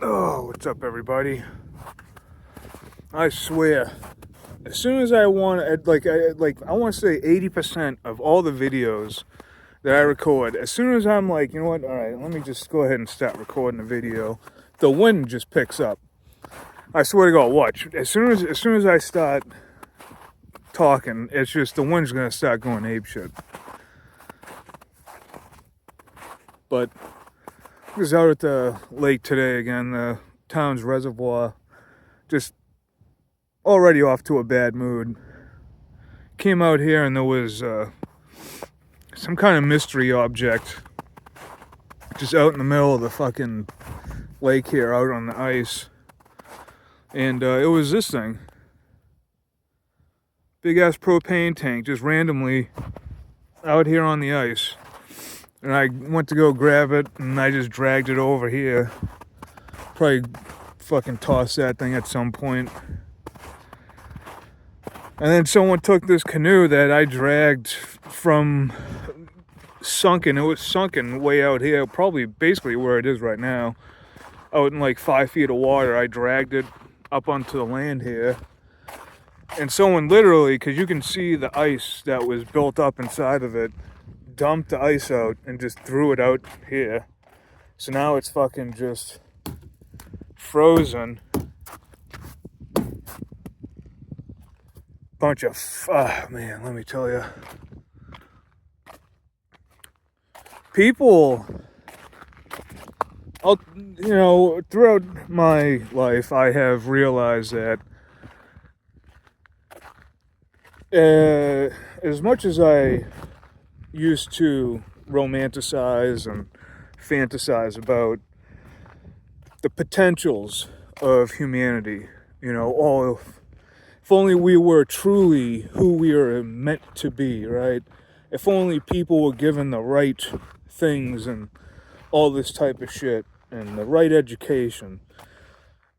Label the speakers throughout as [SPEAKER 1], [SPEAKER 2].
[SPEAKER 1] Oh, what's up, everybody? I swear, as soon as I want, I want to say 80% of all the videos that I record, as soon as I'm like, you know what? All right, let me just go ahead and start recording the video. The wind just picks up. I swear to God, watch. As soon as I start talking, it's just the wind's gonna start going apeshit. But I was out at the lake today again, the town's reservoir, just already off to a bad mood. Came out here and there was some kind of mystery object just out in the middle of the fucking lake here, out on the ice. And it was this thing. Big ass propane tank just randomly out here on the ice. And I went to go grab it and I just dragged it over here. Probably fucking tossed that thing at some point. And then someone took this canoe that I dragged from sunken. It was sunken way out here, probably basically where it is right now. Out in like 5 feet of water. I dragged it up onto the land here. And someone literally, because you can see the ice that was built up inside of it, dumped the ice out and just threw it out here. So now it's fucking just frozen. Bunch of, man, let me tell you. People, throughout my life, I have realized that as much as I used to romanticize and fantasize about the potentials of humanity, if only we were truly who we are meant to be, right? If only people were given the right things and all this type of shit and the right education,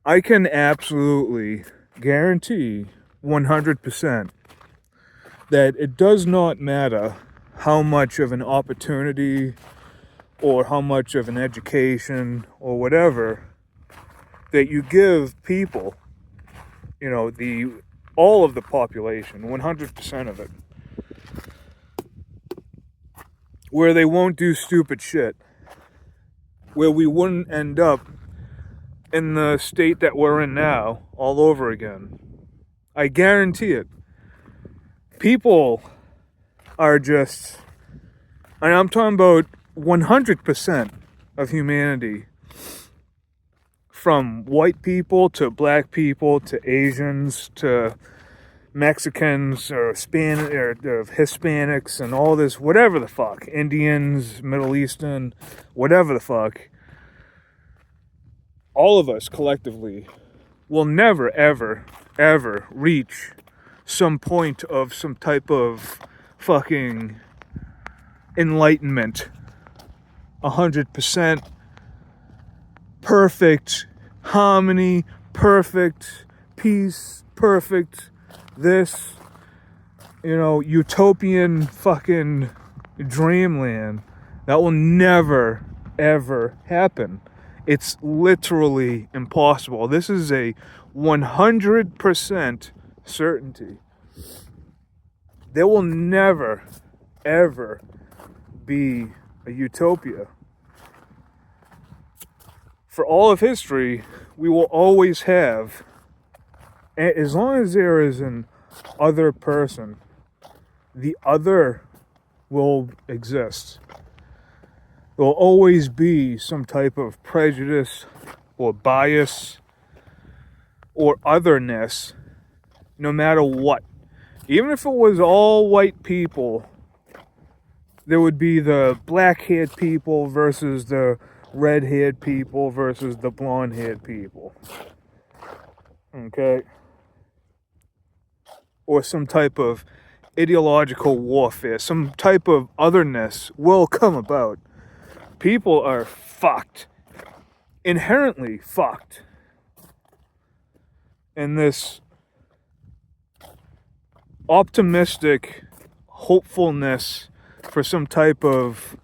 [SPEAKER 1] I can absolutely guarantee 100% that it does not matter how much of an opportunity or how much of an education or whatever that you give people, all of the population, 100% of it, where they won't do stupid shit, where we wouldn't end up in the state that we're in now all over again. I guarantee it. People are just, and I'm talking about 100% of humanity, from white people to black people to Asians to Mexicans or Hispanics and all this, whatever the fuck, Indians, Middle Eastern, whatever the fuck, all of us collectively will never, ever, ever reach some point of some type of fucking enlightenment. 100% perfect harmony, perfect peace, perfect this, utopian fucking dreamland. That will never, ever happen. It's literally impossible. This is a 100% certainty. There will never, ever be a utopia. For all of history, we will always have, as long as there is an other person, the other will exist. There will always be some type of prejudice or bias or otherness, no matter what. Even if it was all white people, there would be the black-haired people versus the red-haired people versus the blonde-haired people. Okay? Or some type of ideological warfare, some type of otherness will come about. People are fucked. Inherently fucked. And this optimistic hopefulness for some type of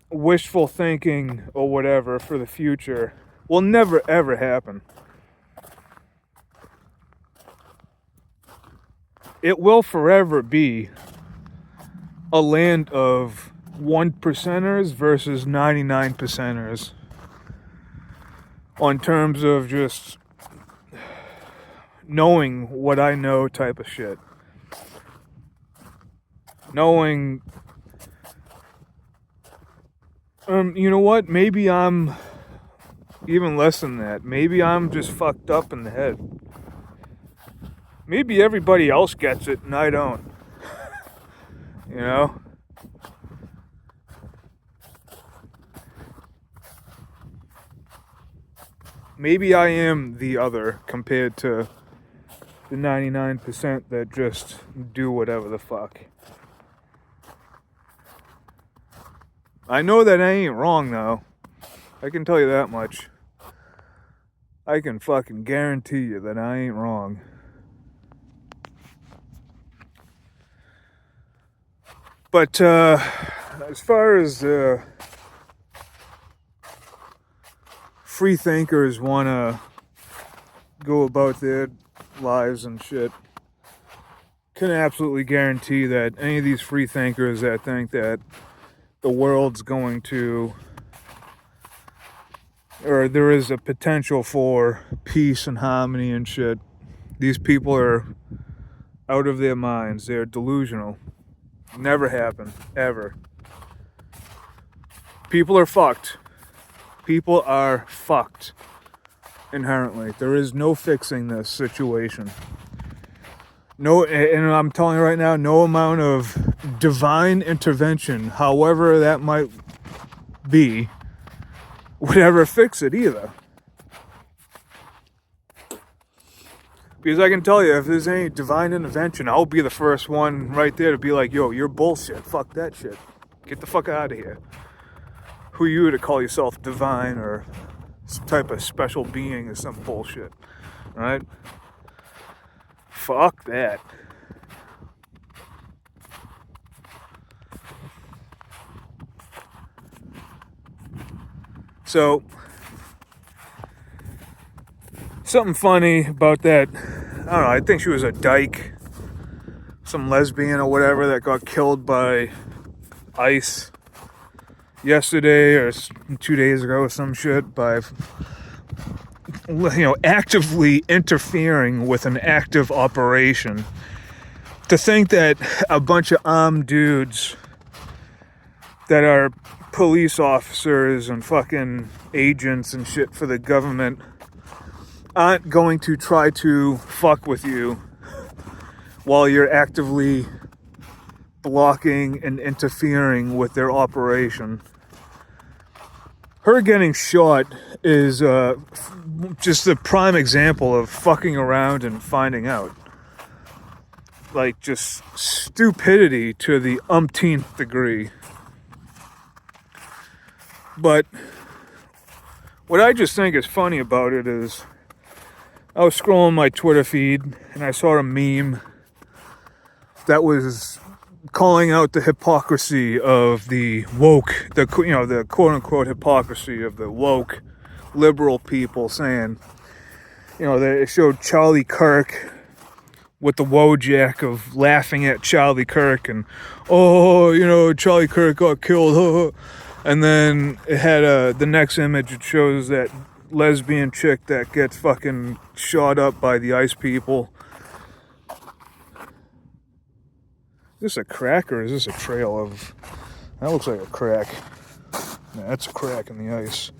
[SPEAKER 1] wishful thinking or whatever for the future will never ever happen. It will forever be a land of 1%ers versus 99%ers on terms of just knowing what I know type of shit. Knowing, you know what? Maybe I'm even less than that. Maybe I'm just fucked up in the head. Maybe everybody else gets it and I don't. You know? Maybe I am the other compared to the 99% that just do whatever the fuck. I know that I ain't wrong though. I can tell you that much. I can fucking guarantee you that I ain't wrong. But as far as free thinkers want to go about their lives and shit, can absolutely guarantee that any of these free thinkers that think that the world's going to, or there is a potential for peace and harmony and shit, these people are out of their minds. They're delusional. Never happen, ever. People are fucked. People are fucked inherently. There is no fixing this situation. No, and I'm telling you right now, no amount of divine intervention, however that might be, would ever fix it either. Because I can tell you, if there's any divine intervention, I'll be the first one right there to be like, yo, you're bullshit. Fuck that shit. Get the fuck out of here. Who are you to call yourself divine or some type of special being or some bullshit? Right? Fuck that. So, something funny about that, I don't know, I think she was a dyke, some lesbian or whatever that got killed by ICE yesterday or 2 days ago or some shit by, actively interfering with an active operation. To think that a bunch of armed dudes that are police officers and fucking agents and shit for the government aren't going to try to fuck with you while you're actively blocking and interfering with their operation. Her getting shot is just the prime example of fucking around and finding out. Like, just stupidity to the umpteenth degree. But what I just think is funny about it is, I was scrolling my Twitter feed and I saw a meme that was calling out the hypocrisy of the woke, the quote-unquote hypocrisy of the woke liberal people, saying, they showed Charlie Kirk with the Wojak of laughing at Charlie Kirk and, Charlie Kirk got killed, and then it had the next image, it shows that lesbian chick that gets fucking shot up by the ICE people. Is this a crack or is this a trail of... That looks like a crack. Yeah, that's a crack in the ice.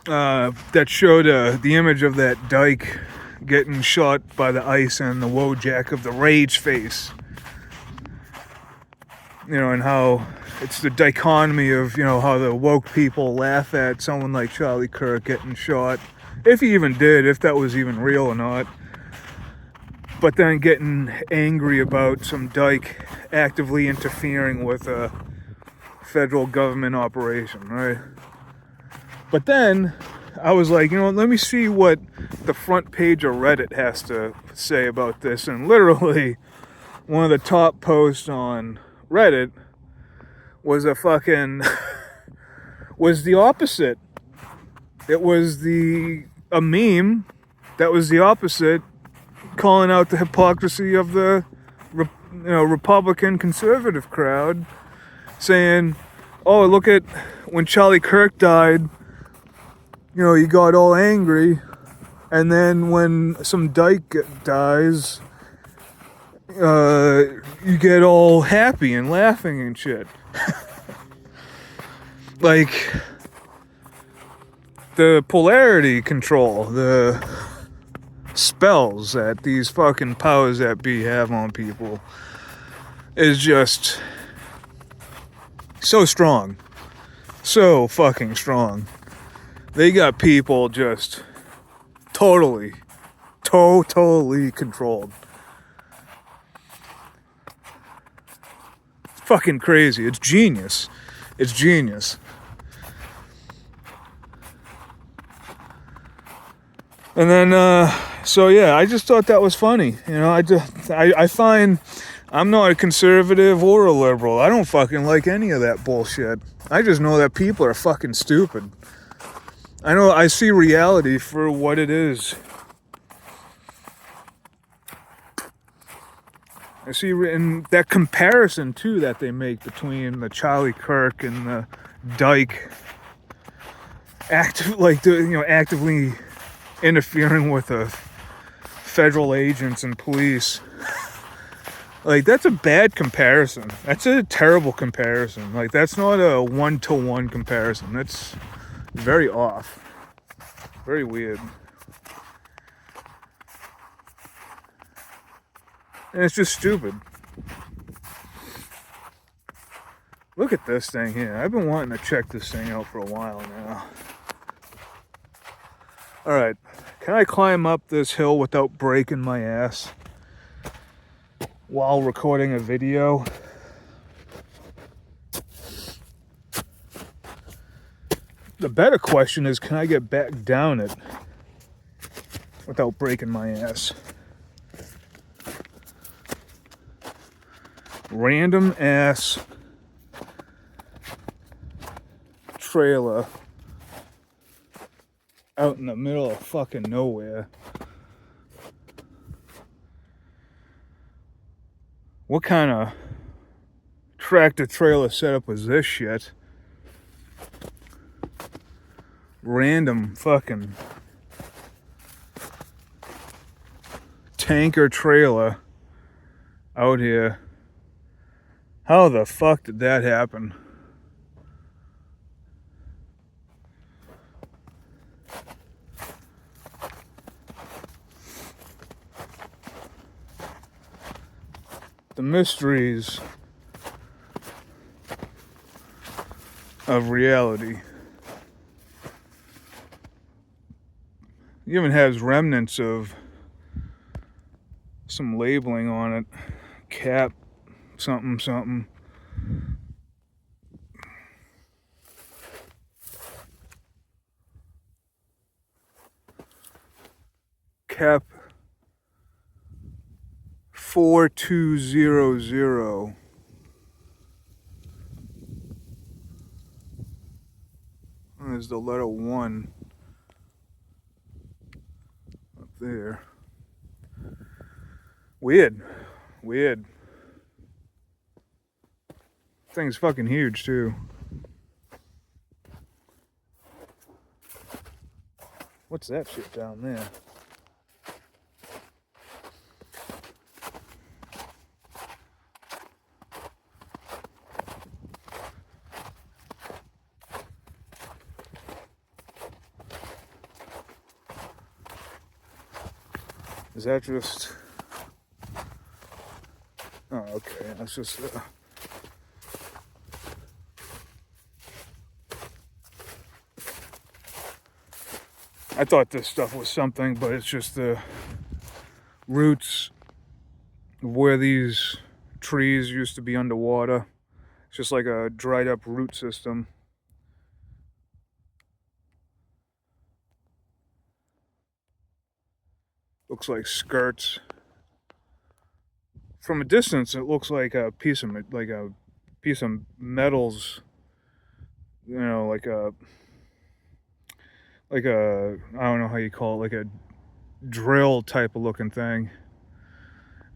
[SPEAKER 1] That showed the image of that dyke getting shot by the ICE and the Wojak of the rage face. And how it's the dichotomy of, how the woke people laugh at someone like Charlie Kirk getting shot, if he even did, if that was even real or not, but then getting angry about some dyke actively interfering with a federal government operation, right? But then, I was like, let me see what the front page of Reddit has to say about this. And literally, one of the top posts on Reddit was was the opposite. It was a meme that was the opposite, calling out the hypocrisy of the Republican conservative crowd, saying, oh, look at when Charlie Kirk died, you got all angry, and then when some dyke dies, you get all happy and laughing and shit. Like, the polarity control, the spells that these fucking powers that be have on people is just so strong. So fucking strong. They got people just totally controlled. It's fucking crazy. It's genius. It's genius. And then, so yeah, I just thought that was funny. I find I'm not a conservative or a liberal. I don't fucking like any of that bullshit. I just know that people are fucking stupid. I see reality for what it is. I see in that comparison too that they make between the Charlie Kirk and the dyke, actively interfering with the federal agents and police. Like, that's a bad comparison. That's a terrible comparison. Like, that's not a one-to-one comparison. That's very off. Very weird. And it's just stupid. Look at this thing here. I've been wanting to check this thing out for a while now. Alright, can I climb up this hill without breaking my ass while recording a video? The better question is, can I get back down it without breaking my ass? Random ass trailer out in the middle of fucking nowhere. What kind of tractor trailer setup was this shit? Random fucking tanker trailer out here. How the fuck did that happen? The mysteries of reality. It even has remnants of some labeling on it. Cap something something. Cap 4200. There's the letter 1 up there. Weird. Thing's fucking huge too. What's that shit down there? Is that just... Oh, okay. That's just... I thought this stuff was something, but it's just the roots of where these trees used to be underwater. It's just like a dried up root system. Looks like skirts. From a distance, it looks like a piece of metals. You know, like a I don't know how you call it, like a drill type of looking thing.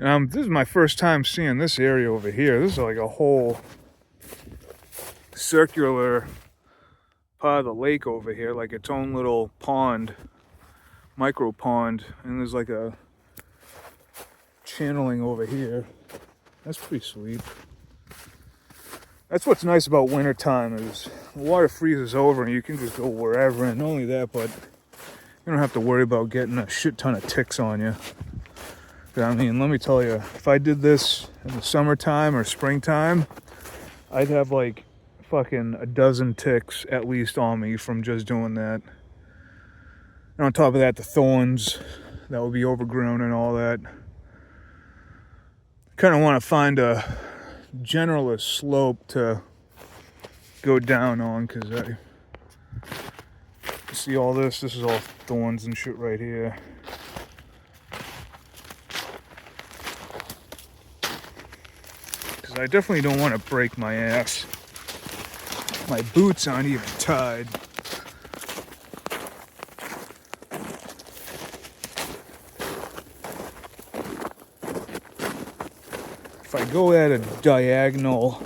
[SPEAKER 1] And this is my first time seeing this area over here. This is like a whole circular part of the lake over here, like its own little pond, micro pond, and there's like a channeling over here. That's pretty sweet. That's what's nice about wintertime is the water freezes over and you can just go wherever, and not only that, but you don't have to worry about getting a shit ton of ticks on you. I mean, let me tell you, if I did this in the summertime or springtime, I'd have like fucking a dozen ticks at least on me from just doing that. And on top of that, the thorns that would be overgrown and all that. Kind of want to find a generalist slope to go down on, because I see all this. This is all thorns and shit right here. Because I definitely don't want to break my ass. My boots aren't even tied. If I go at a diagonal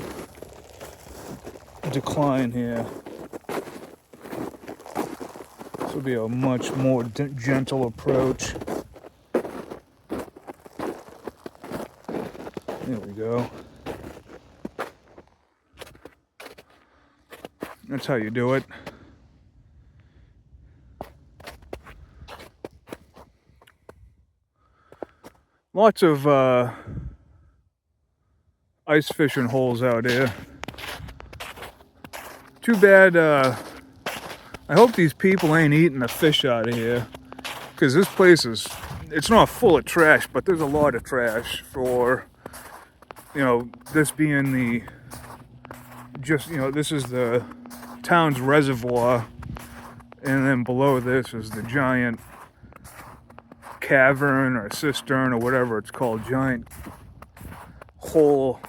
[SPEAKER 1] decline here, this will be a much more gentle approach. There we go. That's how you do it. Lots of ice fishing holes out here. Too bad, I hope these people ain't eating the fish out of here, because this place is, it's not full of trash, but there's a lot of trash for, you know, this being the, just, you know, this is the town's reservoir, and then below this is the giant cavern or cistern or whatever it's called, giant hole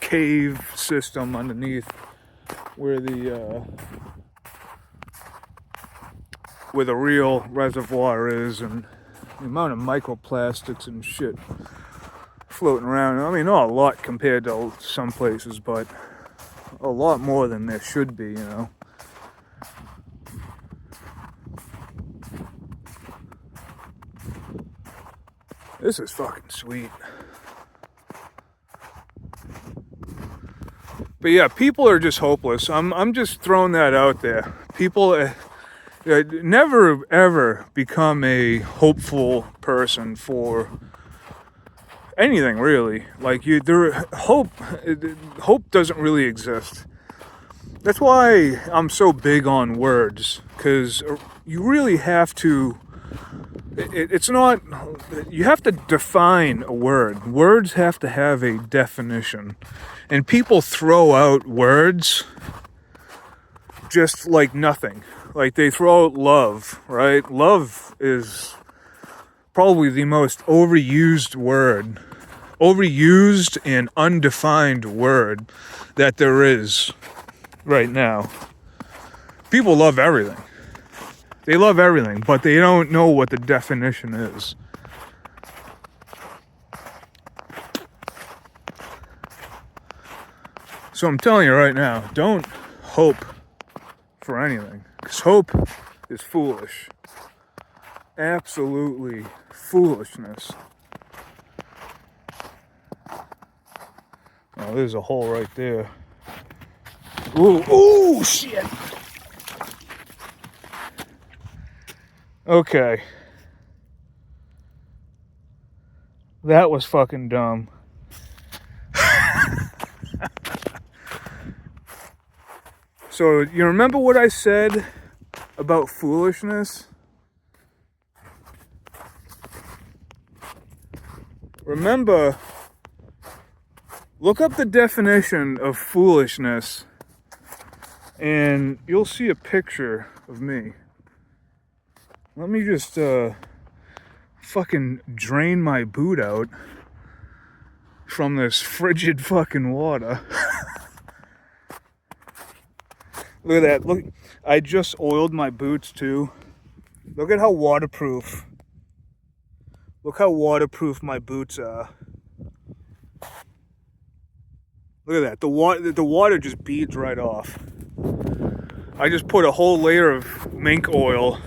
[SPEAKER 1] cave system underneath where the real reservoir is, and the amount of microplastics and shit floating around. I mean, not a lot compared to some places, but a lot more than there should be, you know. This is fucking sweet. But yeah, people are just hopeless. I'm just throwing that out there. People never ever become a hopeful person for anything, really. Like hope doesn't really exist. That's why I'm so big on words, because you really have to. It's not, you have to define a word. Words have to have a definition. And people throw out words just like nothing. Like they throw out love, right? Love is probably the most overused and undefined word that there is right now. People love everything. They love everything, but they don't know what the definition is. So I'm telling you right now, don't hope for anything, because hope is foolish. Absolutely foolishness. Oh, there's a hole right there. Ooh, shit! Okay. That was fucking dumb. So, you remember what I said about foolishness? Remember, look up the definition of foolishness, and you'll see a picture of me. Let me just fucking drain my boot out from this frigid fucking water. Look at that. Look, I just oiled my boots too. Look at how waterproof. Look how waterproof my boots are. Look at that. The water just beads right off. I just put a whole layer of mink oil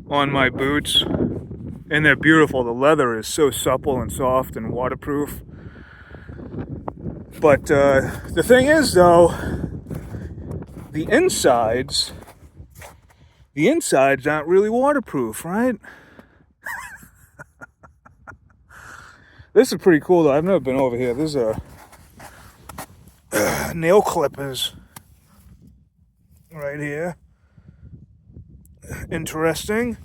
[SPEAKER 1] on my boots, and they're beautiful. The leather is so supple and soft and waterproof. But the thing is, though, the insides aren't really waterproof, right? This is pretty cool, though. I've never been over here. This is nail clippers right here. Interesting.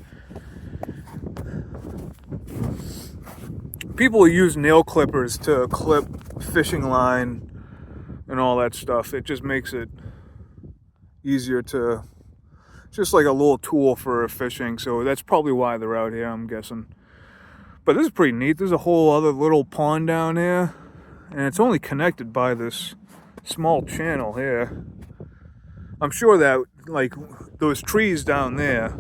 [SPEAKER 1] People use nail clippers to clip fishing line and all that stuff. It just makes it easier to, just like a little tool for fishing. So that's probably why they're out here, I'm guessing. But this is pretty neat. There's a whole other little pond down here, and it's only connected by this small channel here. I'm sure that, like, those trees down there,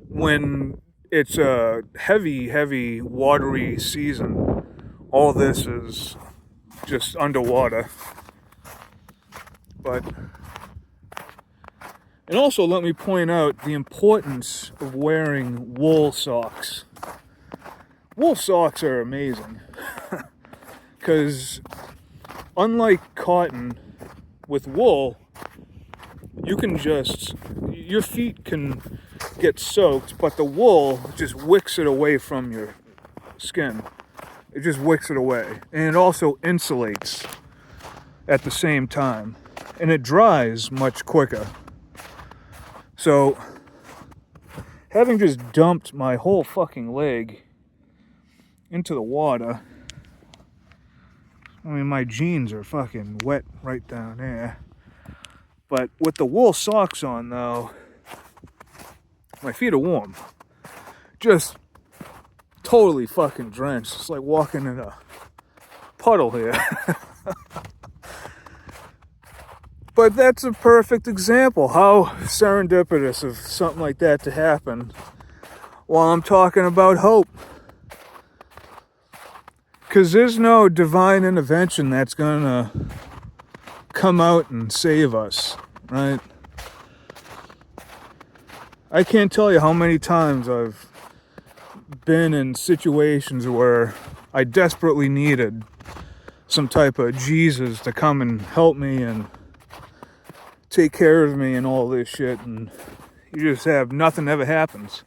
[SPEAKER 1] when it's a heavy watery season, all this is just underwater. But, and also let me point out the importance of wearing wool socks. Wool socks are amazing. Because unlike cotton, with wool, you can just, your feet can get soaked, but the wool just wicks it away from your skin. It just wicks it away. And it also insulates at the same time. And it dries much quicker. So, having just dumped my whole fucking leg into the water, I mean, my jeans are fucking wet right down there. But with the wool socks on, though, my feet are warm. Just totally fucking drenched. It's like walking in a puddle here. But that's a perfect example. How serendipitous of something like that to happen while I'm talking about hope. Because there's no divine intervention that's gonna come out and save us, right? I can't tell you how many times I've been in situations where I desperately needed some type of Jesus to come and help me and take care of me and all this shit, and you just have nothing ever happens.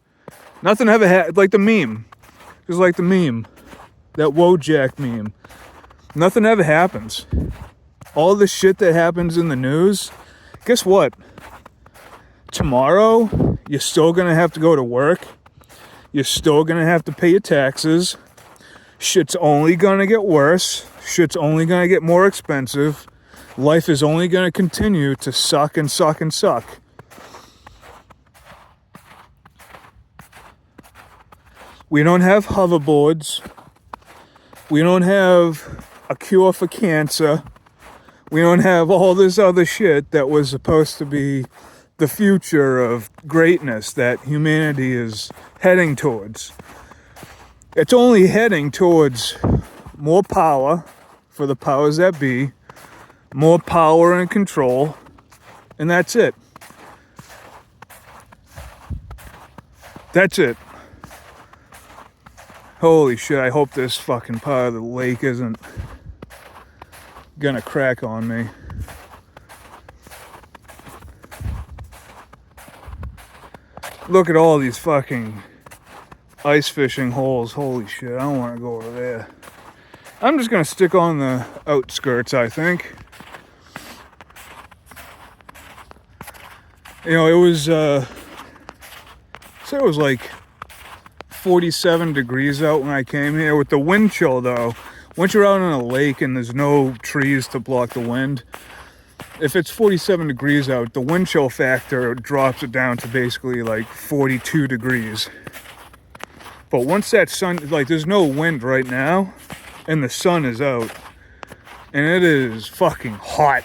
[SPEAKER 1] Nothing ever like the meme. Just like the meme. That Wojak meme. Nothing ever happens. All the shit that happens in the news, guess what? Tomorrow, you're still gonna have to go to work. You're still gonna have to pay your taxes. Shit's only gonna get worse. Shit's only gonna get more expensive. Life is only gonna continue to suck and suck and suck. We don't have hoverboards. We don't have a cure for cancer. We don't have all this other shit that was supposed to be the future of greatness that humanity is heading towards. It's only heading towards more power for the powers that be, more power and control, and that's it. That's it. Holy shit, I hope this fucking part of the lake isn't gonna crack on me. Look at all these fucking ice fishing holes. Holy shit, I don't want to go over there. I'm just gonna stick on the outskirts, I think. You know, it was, say it was like 47 degrees out when I came here. With the wind chill, though, once you're out on a lake and there's no trees to block the wind, if it's 47 degrees out, the wind chill factor drops it down to basically like 42 degrees. But once that sun, like there's no wind right now, and the sun is out, and it is fucking hot.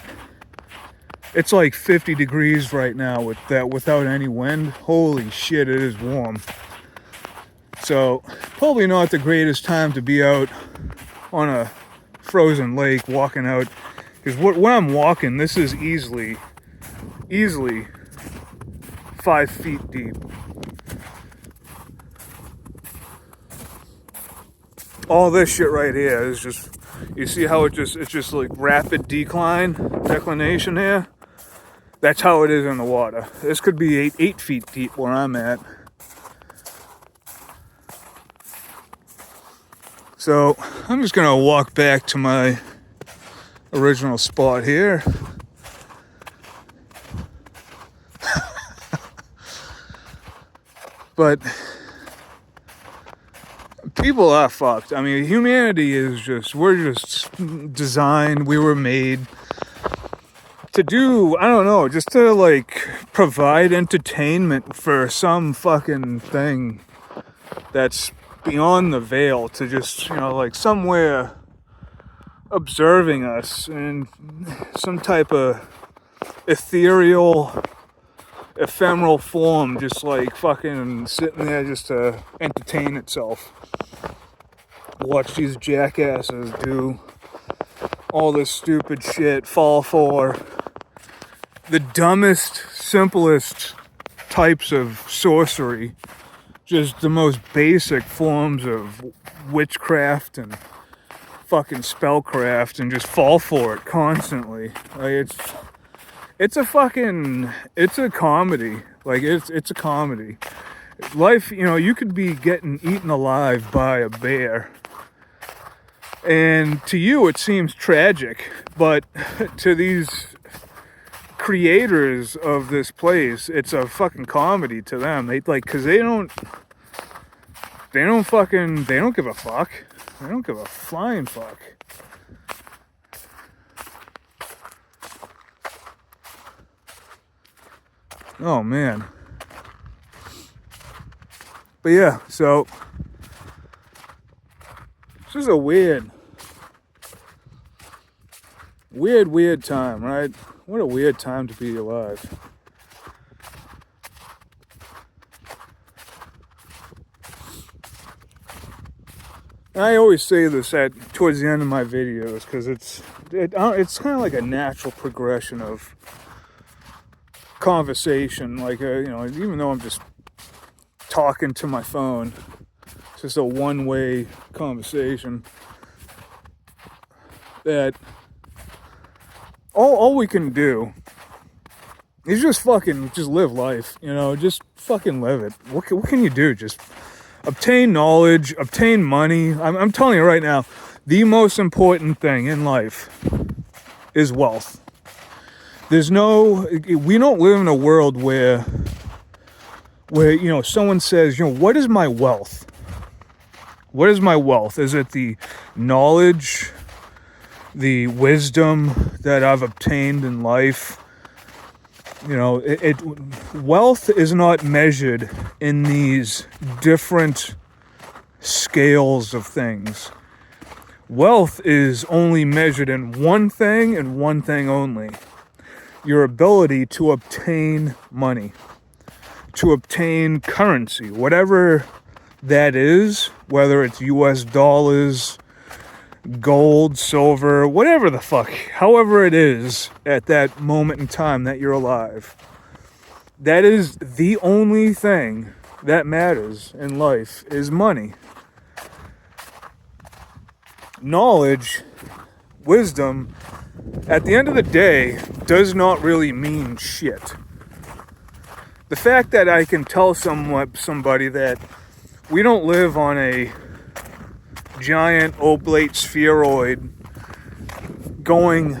[SPEAKER 1] It's like 50 degrees right now with that, without any wind. Holy shit, it is warm. So probably not the greatest time to be out on a frozen lake walking out, because when I'm walking, this is easily 5 feet deep. All this shit right here is just, you see how it's just like rapid declination here? That's how it is in the water. This could be 8 feet deep where I'm at. So I'm just gonna walk back to my original spot here. But people are fucked. I mean, humanity is just, we're just designed, we were made to do, I don't know, just to like provide entertainment for some fucking thing that's beyond the veil, to just, you know, like somewhere observing us in some type of ephemeral form, just like fucking sitting there just to entertain itself. Watch these jackasses do all this stupid shit, fall for the dumbest, simplest types of sorcery, just the most basic forms of witchcraft and fucking spellcraft, and just fall for it constantly. Like it's a comedy. Like it's a comedy. Life, you know, you could be getting eaten alive by a bear, and to you it seems tragic, but to these creators of this place, it's a fucking comedy to them. They like, cause they don't give a fuck. They don't give a flying fuck. Oh man. But yeah, so this is a weird time, right? What a weird time to be alive. And I always say this towards the end of my videos, because it's kind of like a natural progression of conversation. Like you know, even though I'm just talking to my phone, it's just a one-way conversation. That all we can do is just live life, you know, just fucking live it. What can you do? Just obtain knowledge, obtain money. I'm telling you right now, the most important thing in life is wealth. We don't live in a world where, you know, someone says, you know, what is my wealth? What is my wealth? Is it the knowledge, the wisdom that I've obtained in life? You know, wealth is not measured in these different scales of things. Wealth is only measured in one thing and one thing only: your ability to obtain money, to obtain currency, whatever that is, whether it's US dollars, gold, silver, whatever the fuck, however it is at that moment in time that you're alive. That is the only thing that matters in life, is money. Knowledge, wisdom, at the end of the day, does not really mean shit. The fact that I can tell somebody that we don't live on a giant oblate spheroid going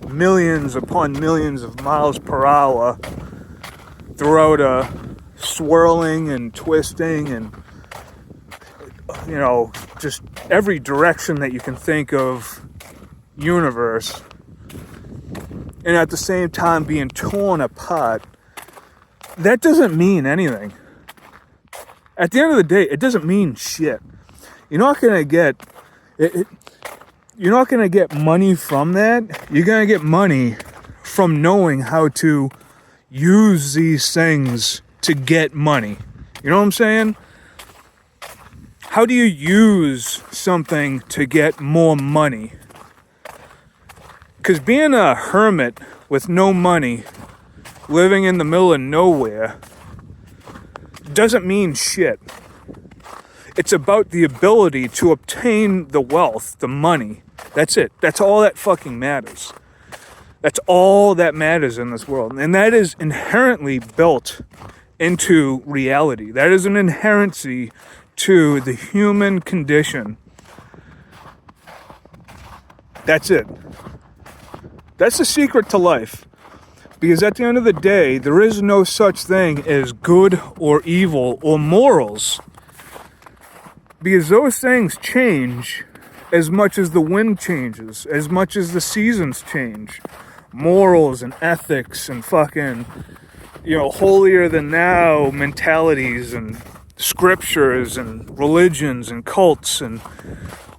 [SPEAKER 1] millions upon millions of miles per hour throughout a swirling and twisting and, you know, just every direction that you can think of universe. and at the same time being torn apart, that doesn't mean anything. At the end of the day, it doesn't mean shit. You're not gonna get you're not gonna get money from that. You're gonna get money from knowing how to use these things to get money. You know what I'm saying? How do you use something to get more money? Because being a hermit with no money, living in the middle of nowhere, doesn't mean shit. It's about the ability to obtain the wealth, the money. That's it. That's all that fucking matters. That's all that matters in this world. And that is inherently built into reality. That is an inherency to the human condition. That's it. That's the secret to life. Because at the end of the day, there is no such thing as good or evil or morals. Because those things change as much as the wind changes, as much as the seasons change. Morals and ethics and fucking, holier than thou mentalities and scriptures and religions and cults and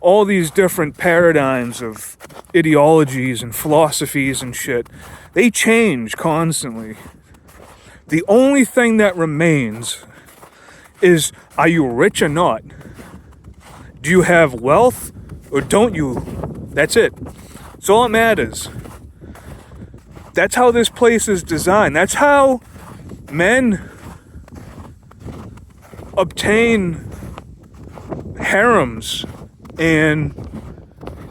[SPEAKER 1] all these different paradigms of ideologies and philosophies and shit, they change constantly. The only thing that remains is, are you rich or not? Do you have wealth or don't you? That's it. That's all that matters. That's how this place is designed. That's how men obtain harems and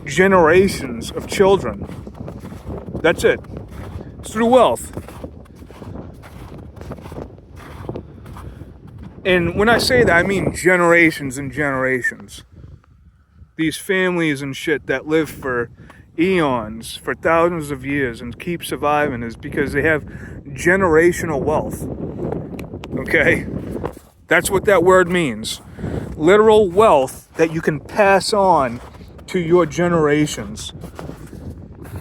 [SPEAKER 1] generations of children. That's it. It's through wealth. And when I say that, I mean generations and generations. These families and shit that live for eons, for thousands of years and keep surviving is because they have generational wealth. Okay? That's what that word means. Literal wealth that you can pass on to your generations.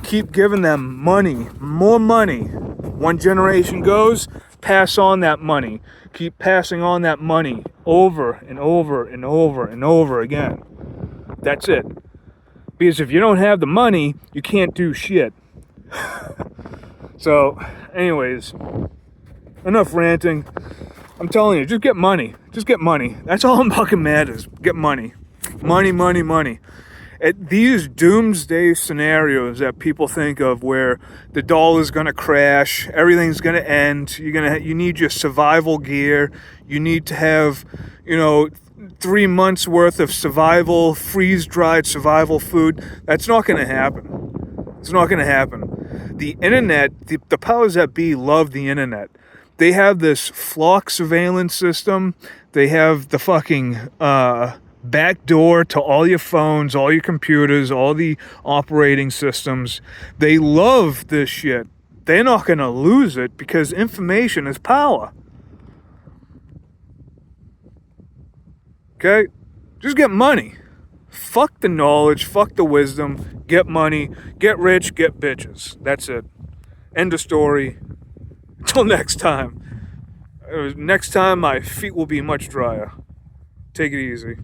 [SPEAKER 1] Keep giving them money, more money. One generation goes, pass on that money. Keep passing on that money over and over and over and over again. That's it. Because if you don't have the money, you can't do shit. So, anyways, enough ranting. I'm telling you, just get money. Just get money. That's all fucking matters. Get money. Money, money, money. These doomsday scenarios that people think of where the dollar's going to crash, everything's going to end, you need your survival gear, you need to have, 3 months worth of survival, freeze-dried survival food. That's not going to happen. It's not going to happen. The internet, the powers that be love the internet. They have this flock surveillance system. They have the fucking back door to all your phones, all your computers, all the operating systems. They love this shit. They're not going to lose it because information is power. Okay? Just get money. Fuck the knowledge, fuck the wisdom, get money, get rich, get bitches. That's it. End of story. Until next time. Next time, my feet will be much drier. Take it easy.